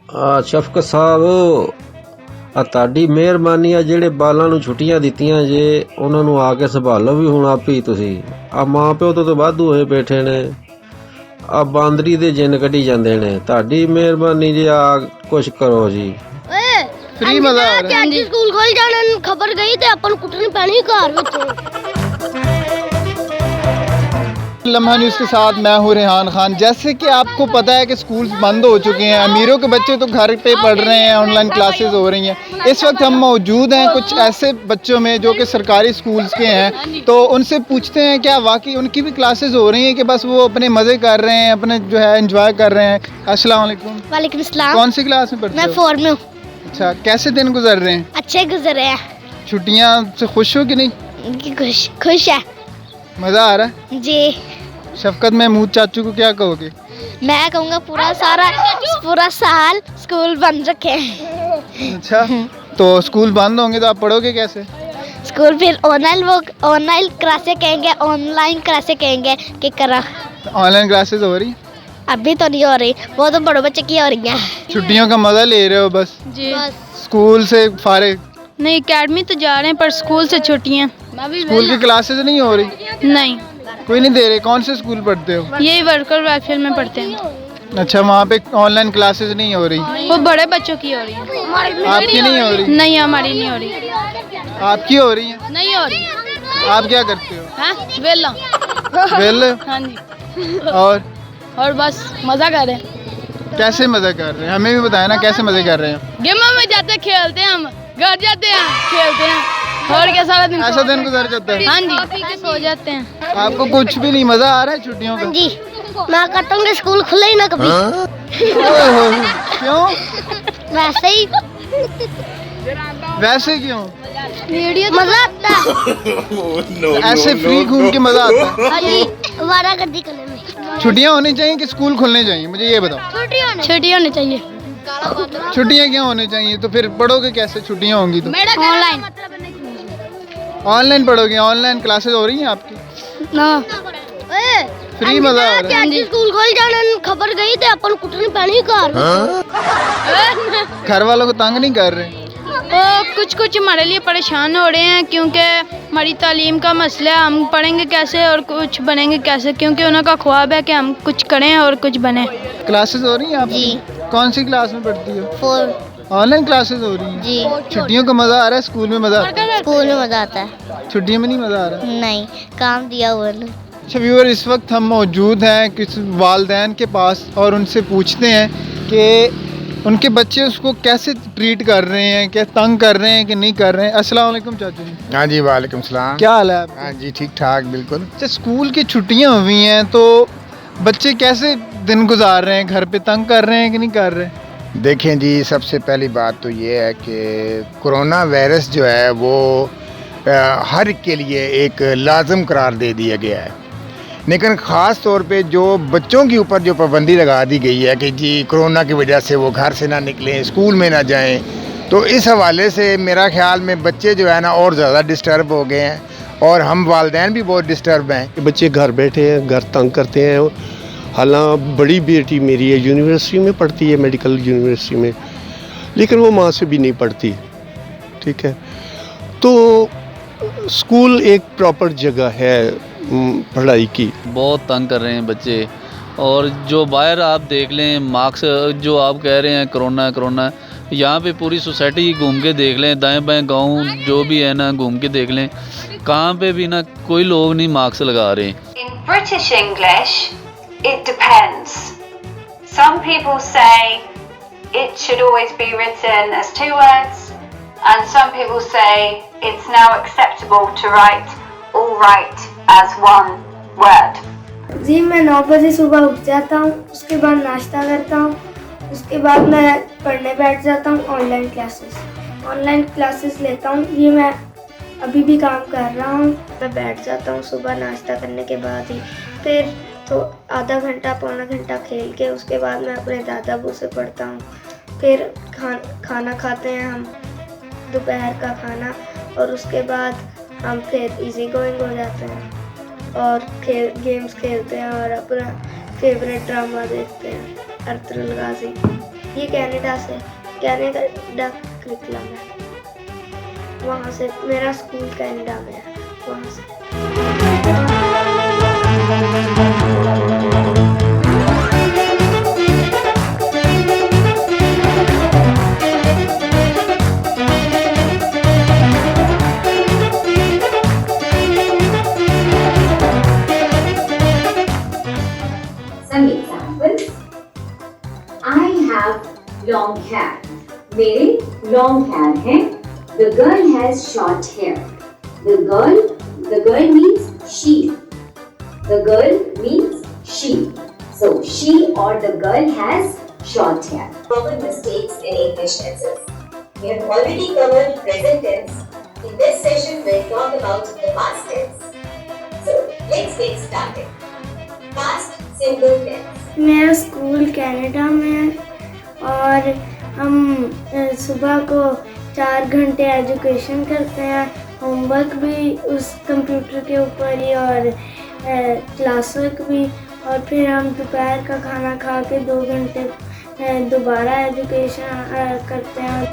ਸ਼ਫਕਤ ਸਾਹਿਬ ਤੁਹਾਡੀ ਮਿਹਰਬਾਨੀ ਆ, ਜਿਹੜੇ ਬਾਲਾਂ ਨੂੰ ਛੁੱਟੀਆਂ ਦਿੱਤੀਆਂ ਜੇ ਉਹਨਾਂ ਨੂੰ ਆ ਕੇ ਸੰਭਾਲੋ ਵੀ ਹੁਣ ਆਪ ਹੀ ਤੁਸੀਂ। ਆ ਮਾਂ ਪਿਓ ਤੋਂ ਵਾਧੂ ਹੋਏ ਬੈਠੇ ਨੇ, ਆ ਬਾਂਦਰੀ ਦੇ ਜਿੰਨ ਕੱਢੀ ਜਾਂਦੇ ਨੇ। ਤੁਹਾਡੀ ਮਿਹਰਬਾਨੀ ਜੀ, ਆ ਕੁਛ ਕਰੋ ਜੀ। फ्री मजा आ रहा है। स्कूल खोल जाने खबर गई तो अपन कुटनी पैनी घर विच। लम्हा न्यूज़ के साथ मैं हूँ रेहान खान। जैसे कि आपको पता है कि स्कूल बंद हो चुके हैं, अमीरों के बच्चे तो घर पे पढ़ रहे हैं, ऑनलाइन क्लासेस हो रही हैं। इस वक्त हम मौजूद हैं कुछ ऐसे बच्चों में जो कि सरकारी स्कूल्स के हैं, तो उनसे पूछते हैं क्या वाकई उनकी भी क्लासेस हो रही हैं कि बस वो अपने मज़े कर रहे हैं, अपने जो है एंजॉय कर रहे हैं। अस्सलाम वालेकुम। वालेकुम सलाम। कौन सी क्लास में पढ़ते मैं हो? 4 में हूँ। अच्छा, कैसे दिन गुजर रहे हैं? अच्छे गुजरे हैं। छुट्टियाँ से खुश हो कि नहीं? खुश है मज़ा आ रहा है जी। शफकत महमूद चाचू को क्या कहोगे? मैं कहूँगा पूरा साल स्कूल बंद रखे। अच्छा, तो स्कूल बंद होंगे तो आप पढ़ोगे कैसे? स्कूल फिर ऑनलाइन क्लासे कहेंगे कि करा। ऑनलाइन क्लासेस हो रही? अभी तो नहीं हो रही, वो तो बड़े बच्चे की हो रही हैं। छुट्टियों का मजा ले रहे हो बस? जी स्कूल से फारिग? नहीं, एकेडमी तो जा रहे हैं पर स्कूल से छुट्टियां। स्कूल की क्लासेस नहीं हो रही? नहीं, कोई नहीं दे रहे। कौन से स्कूल पढ़ते हो? यही वर्कर वेलफेयर में पढ़ते हैं। अच्छा, वहाँ पे ऑनलाइन क्लासेस नहीं हो रही? वो बड़े बच्चों की हो रही है। आपकी नहीं हो रही? नहीं, हमारी नहीं हो रही। आपकी हो रही है? नहीं हो रही। आप क्या करते हो? हाँ, वेला। वेल? हाँ जी। और बस मजा कर रहे हैं। कैसे मजा कर रहे हैं? हमें भी बताया ना कैसे मजे कर रहे हैं। गेमों में जाते हैं, खेलते हैं, हम घर जाते हैं, खेलते हैं और क्या सारा दिन ऐसा दिन गुजर जाता है? हाँ जी, पी के सो जाते हैं। आपको कुछ भी नहीं मजा आ रहा है छुट्टियों का? जी, मैं कहता हूँ स्कूल खुले ही ना कभी। क्यों? वैसे क्यों? मजा आता है। ऐसे फ्री घूम के मजा आता है? हाँ जी, वारागर्दी करने में। छुट्टियां होनी चाहिए कि स्कूल खुलने चाहिए, मुझे ये बताओ। छुट्टी होनी चाहिए। छुट्टियां क्यों होनी चाहिए? तो फिर पढ़ोगे कैसे? छुट्टियां होंगी तो ऑनलाइन। ऑनलाइन पढ़ोगे? ऑनलाइन क्लासेस हो रही हैं आपकी? ना फ्री मजा आ रहा है? स्कूल खोल जाने खबर गई तो अपन कुटनी पैनी घर। घर वालों को तंग नहीं कर रहे? कुछ हमारे लिए परेशान हो रहे हैं क्योंकि हमारी तालीम का मसला है। हम पढ़ेंगे कैसे और कुछ बनेंगे कैसे, क्योंकि उनका ख्वाब है कि हम कुछ करें और कुछ बने। क्लासेस हो रही हैं आपकी? जी। कौन सी क्लास में पढ़ती हो? 4 ऑनलाइन क्लासेस हो रही हैं? जी। छुट्टियों का मजा आ रहा है? स्कूल में मजा आता है? स्कूल में मजा आता है। छुट्टियों में नहीं मजा आ रहा? नहीं, काम दिया हुआ है। अच्छा व्यूअर, इस वक्त हम मौजूद हैं किस वालिदैन के पास और उनसे पूछते हैं कि उनके बच्चे उसको कैसे ट्रीट कर रहे हैं, क्या तंग कर रहे हैं कि नहीं कर रहे हैं। अस्सलाम वालेकुम चाचू जी। हाँ जी, वालेकुम सलाम। क्या हाल है आपका? हाँ जी, ठीक ठाक बिल्कुल। अच्छा, स्कूल की छुट्टियां हुई हैं तो बच्चे कैसे दिन गुजार रहे हैं? घर पे तंग कर रहे हैं कि नहीं कर रहे? देखें जी, सबसे पहली बात तो ये है कि कोरोना वायरस जो है वो हर के लिए एक लाजम करार दे दिया गया है, लेकिन ख़ास तौर पे जो बच्चों के ऊपर जो पाबंदी लगा दी गई है कि जी कोरोना की वजह से वो घर से ना निकलें, स्कूल में ना जाएं, तो इस हवाले से मेरा ख्याल में बच्चे जो है ना और ज़्यादा डिस्टर्ब हो गए हैं और हम वालिदैन भी बहुत डिस्टर्ब हैं। बच्चे घर बैठे हैं, घर तंग करते हैं। हालांकि बड़ी बेटी मेरी है, यूनिवर्सिटी में पढ़ती है, मेडिकल यूनिवर्सिटी में, लेकिन वो माँ से भी नहीं पढ़ती। ठीक है, तो स्कूल एक प्रॉपर जगह है पढ़ाई की। बहुत तंग कर रहे हैं बच्चे। और जो बाहर आप देख लें, मार्क्स जो आप कह रहे हैं कोरोना, यहाँ पे पूरी सोसाइटी घूम के देख लें, दाएं बाएं गांव जो भी है ना घूम के देख लें, कहाँ पे भी ना कोई लोग नहीं मार्क्स लगा रहे। In British English, it depends. Some people say it should always be written as 2 words, and some people say it's now acceptable to write all right as 1 word. जी, मैं 9 बजे सुबह उठ जाता हूँ, उसके बाद नाश्ता करता हूँ, उसके बाद मैं पढ़ने बैठ जाता हूँ। ऑनलाइन क्लासेस लेता हूँ। ये मैं अभी भी काम कर रहा हूँ। मैं बैठ जाता हूँ सुबह नाश्ता करने के बाद ही, फिर तो आधा घंटा पौना घंटा खेल के उसके बाद मैं अपने दादा अबू से पढ़ता हूँ। फिर खाना खाते हैं हम, दोपहर का खाना, और उसके बाद हम फिर इजी गोइंग हो जाते हैं और गेम्स खेलते हैं और अपना फेवरेट ड्रामा देखते हैं, अर्तुगरुल गाजी। ये कनाडा करिकुलम है, वहाँ से मेरा स्कूल कनाडा में है, वहाँ से। Some examples. I have long hair. मेरे long hair हैं. The girl has short hair. The girl means she. The girl means she. So she or the girl has short hair. Common mistakes in English tenses. We have already covered present tense. In this session, we'll talk about the past tense. So let's get started. Past simple tense. मेरा school Canada में है और हम सुबह को 4 घंटे education करते हैं, होमवर्क भी उस कंप्यूटर के ऊपर ही और क्लास वर्क भी, और फिर हम दोपहर का खाना खा के 2 घंटे दोबारा एजुकेशन करते हैं।